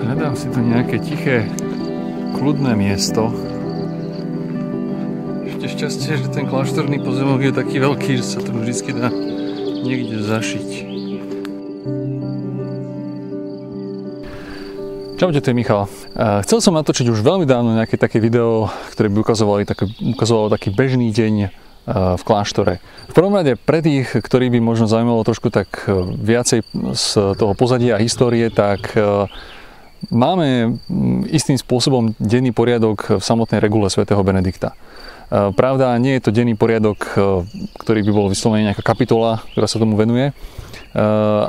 Hľadám si tu nejaké tiché, kľudné miesto. Ešte šťastie, že ten kláštorný pozemok je taký veľký, že sa tu vždy dá niekde zašiť. Čaute, to je Michal. Chcel som natočiť už veľmi dávno nejaké také video, ktoré by ukazovalo taký bežný deň v kláštore. V prvom rade pre tých, ktorí by možno zaujímalo trošku tak viacej z toho pozadia a histórie, tak máme istým spôsobom denný poriadok v samotnej regule svätého Benedikta. Pravda, nie je to denný poriadok, ktorý by bol vyslovene nejaká kapitola, ktorá sa tomu venuje,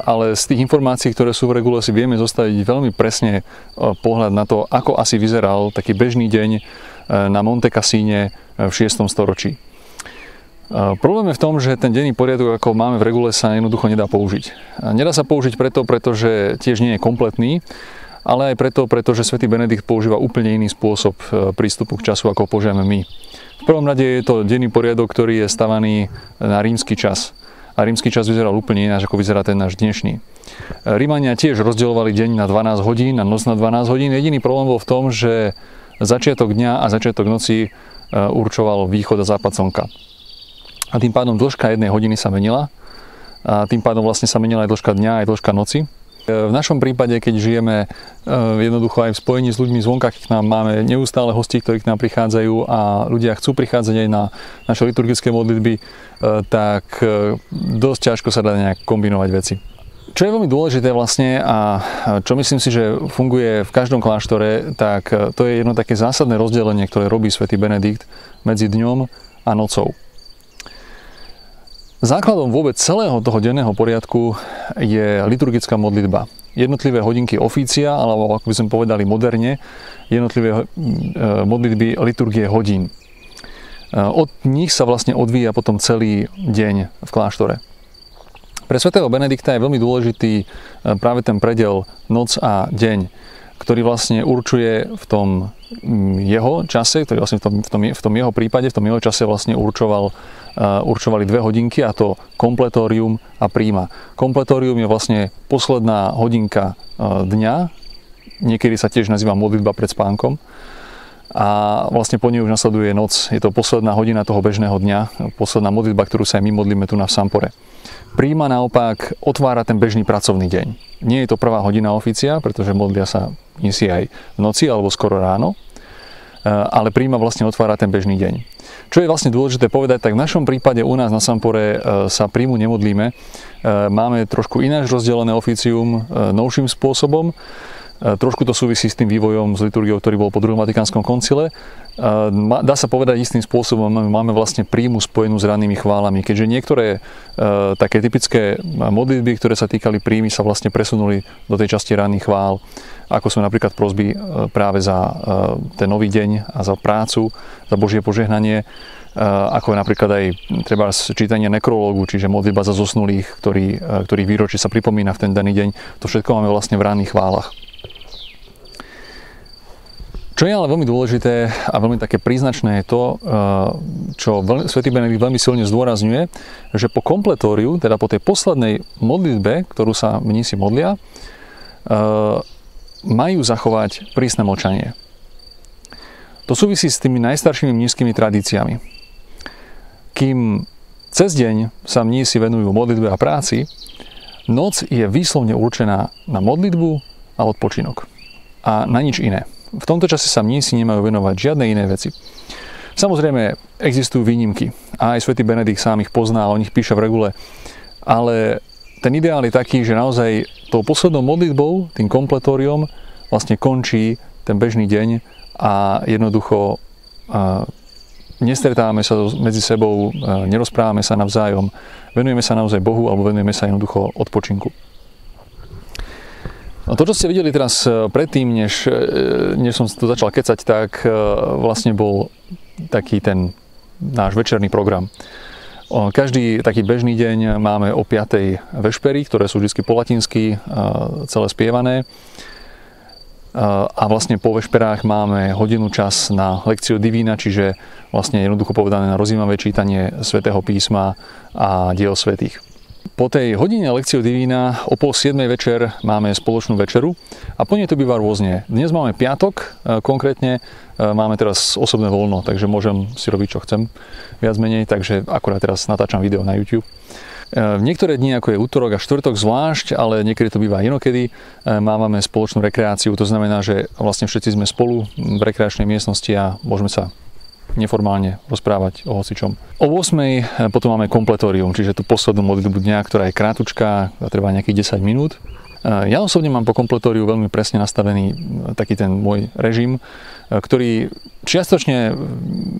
ale z tých informácií, ktoré sú v regule, si vieme zostaviť veľmi presne pohľad na to, ako asi vyzeral taký bežný deň na Monte Cassine v 6. storočí. Problém je v tom, že ten denný poriadok, ako máme v regule, sa jednoducho nedá použiť. Nedá sa použiť pretože tiež nie je kompletný, ale aj pretože svätý Benedikt používa úplne iný spôsob prístupu k času, ako používame my. V prvom rade je to denný poriadok, ktorý je stavaný na rímsky čas. A rímsky čas vyzeral úplne ináč, ako vyzerá ten náš dnešný. Rímania tiež rozdielovali deň na 12 hodín, na noc na 12 hodín. Jediný problém bol v tom, že začiatok dňa a začiatok noci určoval východ a západ slnka. A tým pádom dĺžka jednej hodiny sa menila. A tým pádom vlastne sa menila aj dĺžka dňa, aj dĺžka noci. V našom prípade, keď žijeme jednoducho aj v spojení s ľuďmi zvonka, keď nám máme neustále hostí, ktorí k nám prichádzajú a ľudia chcú prichádzať aj na naše liturgické modlitby, tak dosť ťažko sa dá nejak kombinovať veci. Čo je veľmi dôležité vlastne a čo myslím si, že funguje v každom kláštore, tak to je jedno také zásadné rozdelenie, ktoré robí svätý Benedikt medzi dňom a nocou. Základom vôbec celého toho denného poriadku je liturgická modlitba. Jednotlivé hodinky ofícia, alebo ako by sme povedali moderne, jednotlivé modlitby liturgie hodín. Od nich sa vlastne odvíja potom celý deň v kláštore. Pre svätého Benedikta je veľmi dôležitý práve ten prediel noc a deň, ktorý vlastne určuje v tom jeho čase, ktorý vlastne v tom jeho prípade, v tom jeho čase vlastne určovali 2 hodinky, a to kompletórium a príma. Kompletórium je vlastne posledná hodinka dňa, niekedy sa tiež nazýva modlitba pred spánkom, a vlastne po nej už nasleduje noc. Je to posledná hodina toho bežného dňa, posledná modlitba, ktorú sa aj my modlíme tu na Sampore. Príma naopak otvára ten bežný pracovný deň. Nie je to prvá hodina ofícia, pretože modlia sa si aj v noci alebo skoro ráno, ale príma vlastne otvára ten bežný deň. Čo je vlastne dôležité povedať, tak v našom prípade u nás na Sampore sa príjmu nemodlíme. Máme trošku ináč rozdelené ofícium novším spôsobom. Trošku to súvisí s tým vývojom, s liturgiou, ktorý bol po druhom Vatikánskom koncile. Dá sa povedať istým spôsobom, máme vlastne príjmu spojenú s rannými chválami, keďže niektoré také typické modlitby, ktoré sa týkali príjmy, sa vlastne presunuli do tej časti ranných chvál, ako sú napríklad prosby práve za ten nový deň a za prácu, za Božie požehnanie, ako napríklad aj treba čítanie nekrológu, čiže modlitba za zosnulých, ktorých výročie sa pripomína v ten daný deň. To všetko máme vlastne v ranných chválach. Čo je ale veľmi dôležité a veľmi také príznačné je to, čo svätý Benedikt veľmi silne zdôrazňuje, že po kompletóriu, teda po tej poslednej modlitbe, ktorú sa mnísi modlia, majú zachovať prísne mlčanie. To súvisí s tými najstaršími mníšskymi tradíciami. Kým cez deň sa mnísi venujú modlitbe a práci, noc je výslovne určená na modlitbu a odpočinok. A na nič iné. V tomto čase sa mnísi nemajú venovať žiadne iné veci. Samozrejme, existujú výnimky. A aj svätý Benedikt sám ich pozná, o nich píše v regule. Ale ten ideál je taký, že naozaj tou poslednou modlitbou, tým kompletóriom, vlastne končí ten bežný deň a jednoducho nestretávame sa medzi sebou, nerozprávame sa navzájom, venujeme sa naozaj Bohu alebo venujeme sa jednoducho odpočinku. No to, čo ste videli teraz predtým, než som tu začal kecať, tak vlastne bol taký ten náš večerný program. Každý taký bežný deň máme o 5. vešpery, ktoré sú vždy po latinsky, celé spievané. A vlastne po vešperách máme hodinu čas na Lectio Divina, čiže vlastne jednoducho povedané na rozjímavé čítanie Svätého písma a diel svätých. Po tej hodine Lectio Divina o 6:30 večer máme spoločnú večeru a po nej to býva rôzne. Dnes máme piatok, konkrétne máme teraz osobné voľno, takže môžem si robiť, čo chcem, viac menej, takže akurát teraz natáčam video na YouTube. Niektoré dni, ako je útorok a štvrtok zvlášť, ale niekedy to býva inokedy, máme spoločnú rekreáciu, to znamená, že vlastne všetci sme spolu v rekreačnej miestnosti a môžeme sa neformálne rozprávať o hocičom. O 8:00 potom máme kompletórium, čiže tú poslednú modlitbu dňa, ktorá je krátučká, trvá nejakých 10 minút. Ja osobne mám po kompletóriu veľmi presne nastavený taký ten môj režim, ktorý čiastočne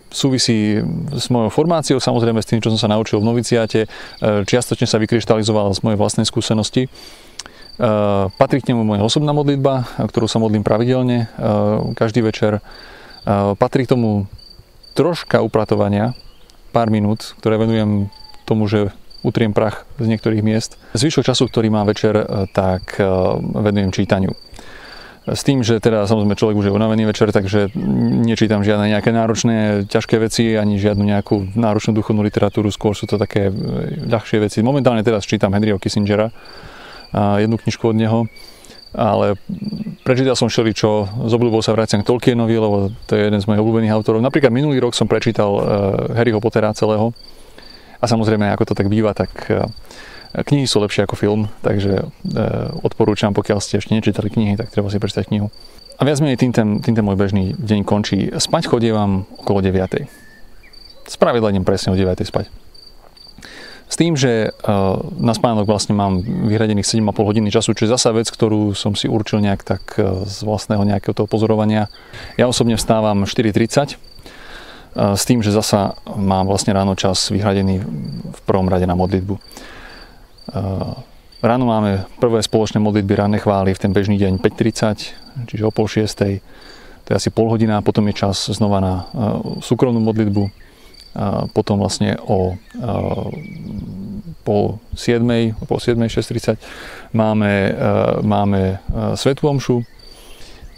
súvisí s mojou formáciou, samozrejme s tým, čo som sa naučil v noviciáte, čiastočne sa vykryštalizoval z mojej vlastnej skúsenosti. Patrí k nemu moja osobná modlitba, ktorú sa modlím pravidelne, každý večer. Patrí k tomu troška upratovania, pár minút, ktoré venujem tomu, že utriem prach z niektorých miest. Zvyšok času, ktorý mám večer, tak venujem čítaniu. S tým, že teda samozrejme človek už je unavený večer, takže nečítam žiadne nejaké náročné, ťažké veci, ani žiadnu nejakú náročnú duchovnú literatúru, skôr sú to také ľahšie veci. Momentálne teraz čítam Henryho Kissingera, jednu knižku od neho, ale prečítal som všeličo, s obľubou sa vraciam k Tolkienovi, lebo to je jeden z mojich obľúbených autorov. Napríklad minulý rok som prečítal Harryho Pottera celého a samozrejme, ako to tak býva, tak knihy sú lepšie ako film, takže odporúčam, pokiaľ ste ešte nečítali knihy, tak treba si prečítať knihu. A viac menej tým ten môj bežný deň končí. Spať chodievam okolo 9:00. Spravidla idem presne o 9:00 spať. S tým, že na spánok vlastne mám vyhradených 7,5 hodiny času, čo je zasa vec, ktorú som si určil nejak tak z vlastného nejakého toho pozorovania. Ja osobne vstávam 4:30, s tým, že zasa mám vlastne ráno čas vyhradený v prvom rade na modlitbu. Ráno máme prvé spoločné modlitby, ranné chvály v ten bežný deň 5:30, čiže o 5:30, to je asi pol hodina, potom je čas znova na súkromnú modlitbu. Potom vlastne o 6:30 máme svätú omšu.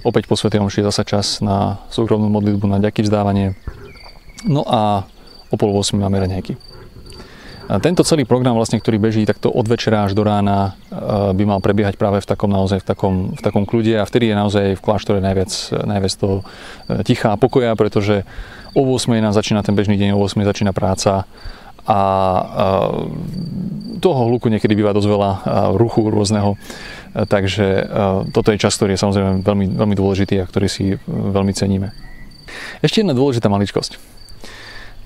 Opäť po svätej omši je zasa čas na súkromnú modlitbu, na ďaky vzdávanie. No a o 7:30 máme raňajky. Tento celý program, vlastne, ktorý beží takto od večera až do rána, by mal prebiehať práve v takom kľude a vtedy je naozaj v kláštore najviac toho ticha a pokoja, pretože o 8:00 nám začína ten bežný deň, o 8:00 začína práca a toho hluku niekedy býva dosť veľa, ruchu rôzneho, takže toto je čas, ktorý je samozrejme veľmi, veľmi dôležitý a ktorý si veľmi ceníme. Ešte jedna dôležitá maličkosť.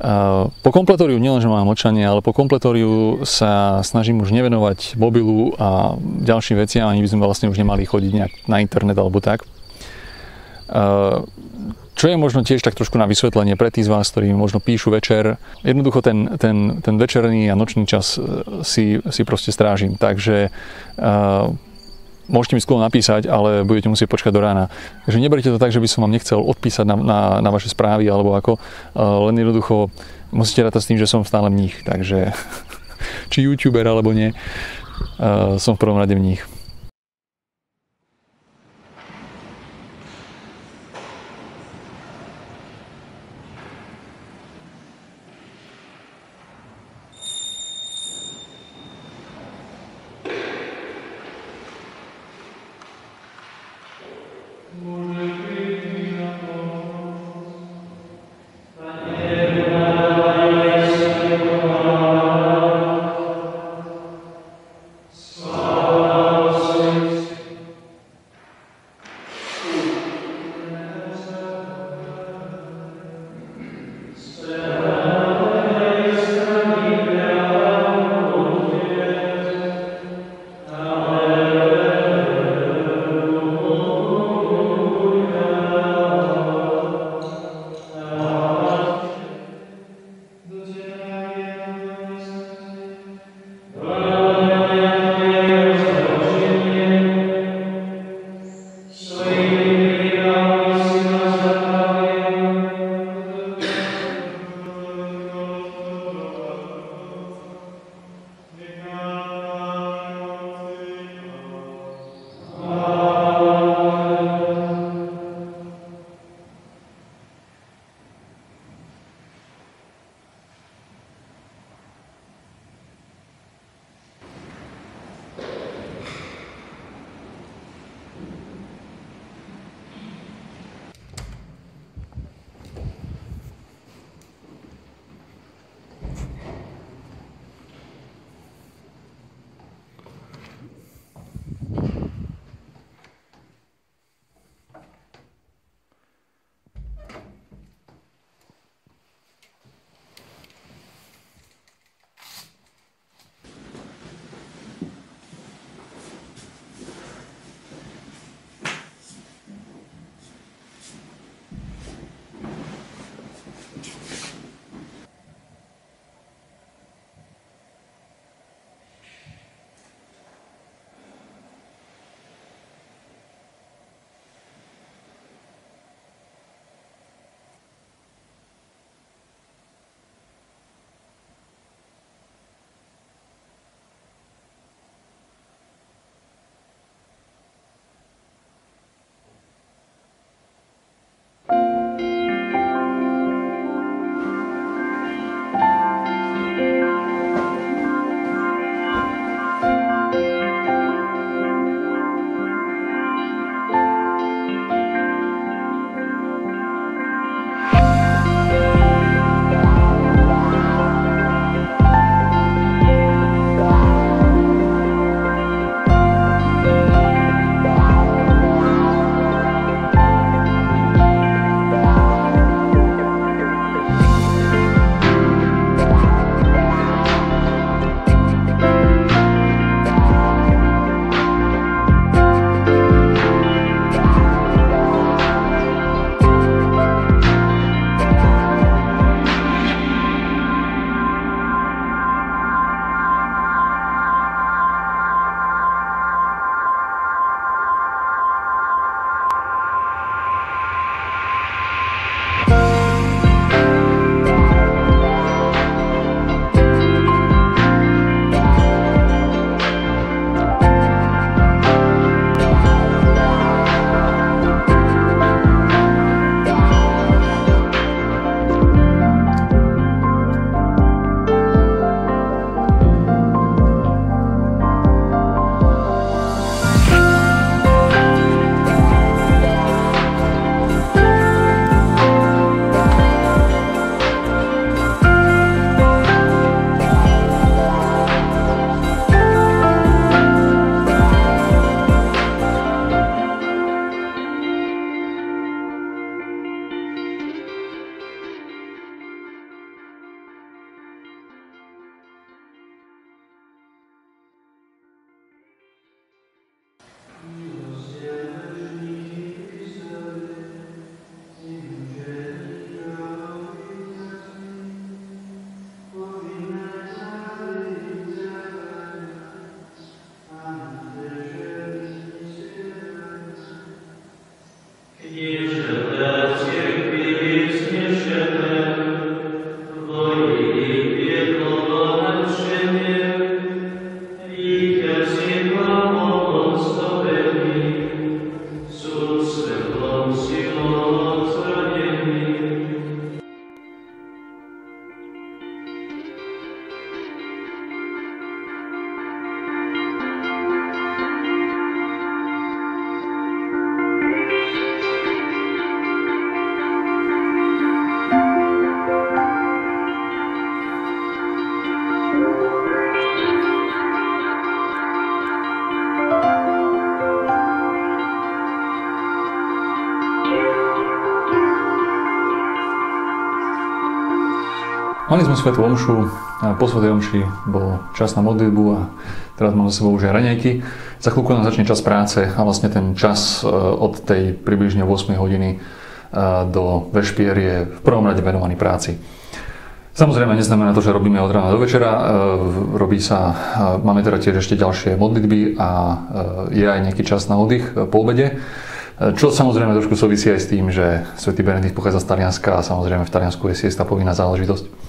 Po kompletóriu nielenže mám mlčanie, ale po kompletóriu sa snažím už nevenovať mobilu a ďalším veciam, ani by sme vlastne už nemali chodiť nejak na internet alebo tak. Čo je možno tiež tak trošku na vysvetlenie pre tých z vás, ktorí možno píšu večer. Jednoducho ten večerný a nočný čas si proste strážim. Takže môžete mi skôr napísať, ale budete musieť počkať do rána. Takže neberte to tak, že by som vám nechcel odpísať na vaše správy alebo ako. Len jednoducho musíte rátať s tým, že som stále mních. Takže či youtuber alebo nie, som v prvom rade mních. Mali sme svätú omšu, a po svätej omši bol čas na modlitbu a teraz mám za sebou už aj raňajky. Za chvíľku nám začne čas práce a vlastne ten čas od tej približne 8 hodiny do vešpier je v prvom rade venovaný práci. Samozrejme neznamená to, že robíme od rána do večera, máme teda tiež ešte ďalšie modlitby a je aj nejaký čas na oddych po obede. Čo samozrejme trošku súvisí aj s tým, že svätý Benedikt pochádza z Talianska a samozrejme v Taliansku je siesta povinná záležitosť.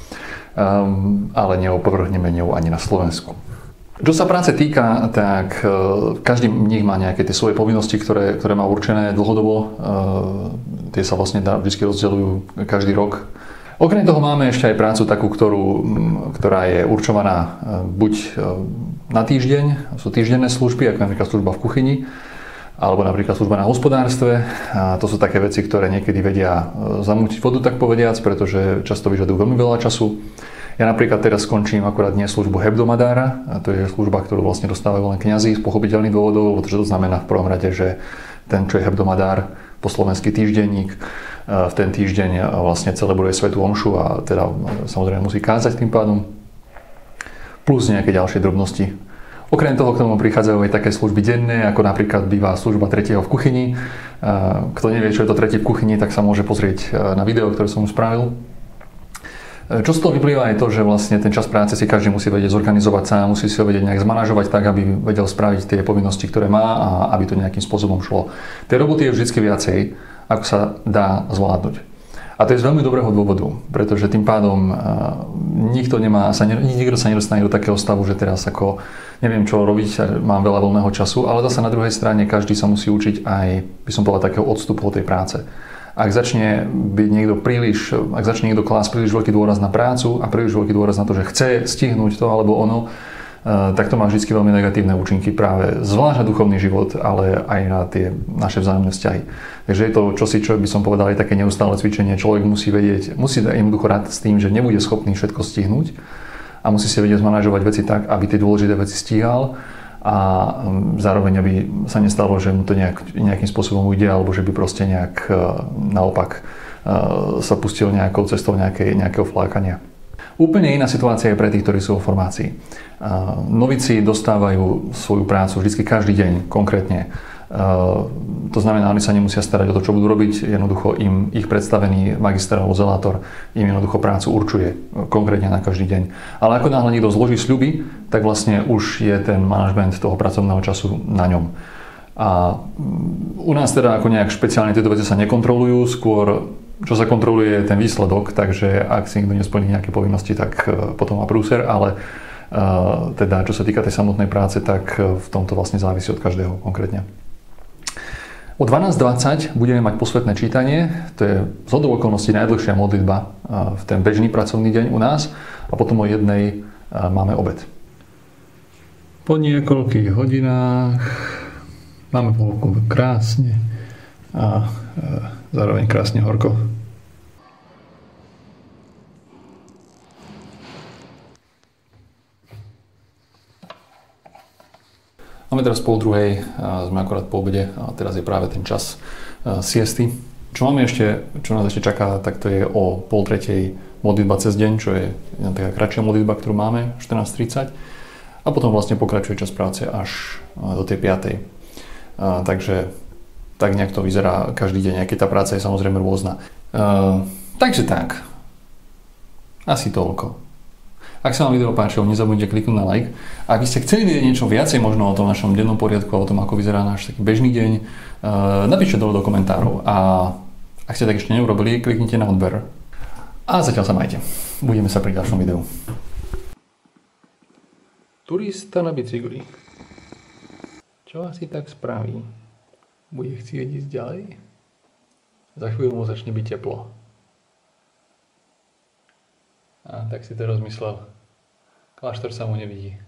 Ale neopovrhneme ňou ani na Slovensku. Čo sa práce týka, tak každý mních má nejaké tie svoje povinnosti, ktoré má určené dlhodobo. Tie sa vlastne vždy rozdeľujú každý rok. Okrem toho máme ešte aj prácu takú, ktorá je určovaná buď na týždeň, sú týždenné služby, ako napríklad služba v kuchyni, alebo napríklad služba na hospodárstve. A to sú také veci, ktoré niekedy vedia zamútiť vodu, tak povediac, pretože často vyžadujú veľmi veľa času. Ja napríklad teraz skončím akurát dnes službu hebdomadára, a to je služba, ktorú vlastne dostávajú len kňazi z pochopiteľných dôvodov, pretože to znamená v prvom rade, že ten, čo je hebdomadár, po slovenský týždenník, v ten týždeň vlastne celebruje svätú omšu a teda samozrejme musí kázať tým pádom, plus nejaké ďalšie drobnosti. Okrem toho k tomu prichádzajú aj také služby denné, ako napríklad býva služba tretieho v kuchyni. Kto nevie, čo je to tretí v kuchyni, tak sa môže pozrieť na video, ktoré som už spravil. Čo z toho vyplýva je to, že vlastne ten čas práce si každý musí vedieť zorganizovať sám, musí si ho vedieť nejak zmanažovať tak, aby vedel spraviť tie povinnosti, ktoré má a aby to nejakým spôsobom šlo. Tej roboty je vždy viacej, ako sa dá zvládnuť. A to je z veľmi dobrého dôvodu, pretože tým pádom nikto sa nedostane do takého stavu, že teraz ako neviem čo robiť, mám veľa voľného času, ale zase na druhej strane každý sa musí učiť aj, by som povedal, takého odstupu od tej práce. Ak začne niekto klásť príliš veľký dôraz na prácu a príliš veľký dôraz na to, že chce stihnúť to alebo ono, tak to má vždy veľmi negatívne účinky práve zvlášť na duchovný život, ale aj na tie naše vzájomné vzťahy. Takže je to čosi, čo by som povedal, aj také neustále cvičenie. Človek musí jednoducho rád s tým, že nebude schopný všetko stihnúť a musí si vedieť zmanažovať veci tak, aby tie dôležité veci stíhal a zároveň aby sa nestalo, že mu to nejakým spôsobom ujde alebo že by proste nejak naopak sa pustil nejakou cestou nejakého flákania. Úplne iná situácia je pre tých, ktorí sú vo formácii. Novici dostávajú svoju prácu vždy každý deň konkrétne. To znamená, oni sa nemusia starať o to, čo budú robiť. Jednoducho im ich predstavený magister alebo zelátor im jednoducho prácu určuje konkrétne na každý deň. Ale ako náhle niekto zloží sľuby, tak vlastne už je ten manažment toho pracovného času na ňom. A u nás teda ako nejak špeciálne tieto veci sa nekontrolujú, skôr čo sa kontroluje je ten výsledok, takže ak si niekto nesplní nejaké povinnosti, tak potom má prúser, ale teda čo sa týka tej samotnej práce, tak v tomto vlastne závisí od každého konkrétne. O 12:20 budeme mať posvätné čítanie, to je zhodou okolností najdlhšia modlitba v ten bežný pracovný deň u nás a potom o 1:00 máme obed. Po niekoľkých hodinách máme polku krásne a zároveň krásne horko. Máme teraz 2:30, sme akorát po obede a teraz je práve ten čas siesty. Čo nás ešte čaká, tak to je o 2:30 modlitba cez deň, čo je taká kratšia modlitba, ktorú máme, 14:30. A potom vlastne pokračuje čas práce až do tej 5:00. Takže tak nejak to vyzerá každý deň, aj keď tá práca je samozrejme rôzna. Takže tak. Asi toľko. Ak sa vám video páčilo, nezabudnite kliknúť na like. Ak by ste chceli vedieť niečo viacej možno o tom našom dennom poriadku a o tom, ako vyzerá náš taký bežný deň, napíšte dole do komentárov. A ak ste tak ešte neurobili, kliknite na odber. A zatiaľ sa majte. Budeme sa pri ďalšom videu. Turista na bicykli. Čo asi tak spraví? Bude chcieť ísť ďalej? Za chvíľu mu začne byť teplo. A tak si to rozmyslel. Kláštor sa mu nevidí.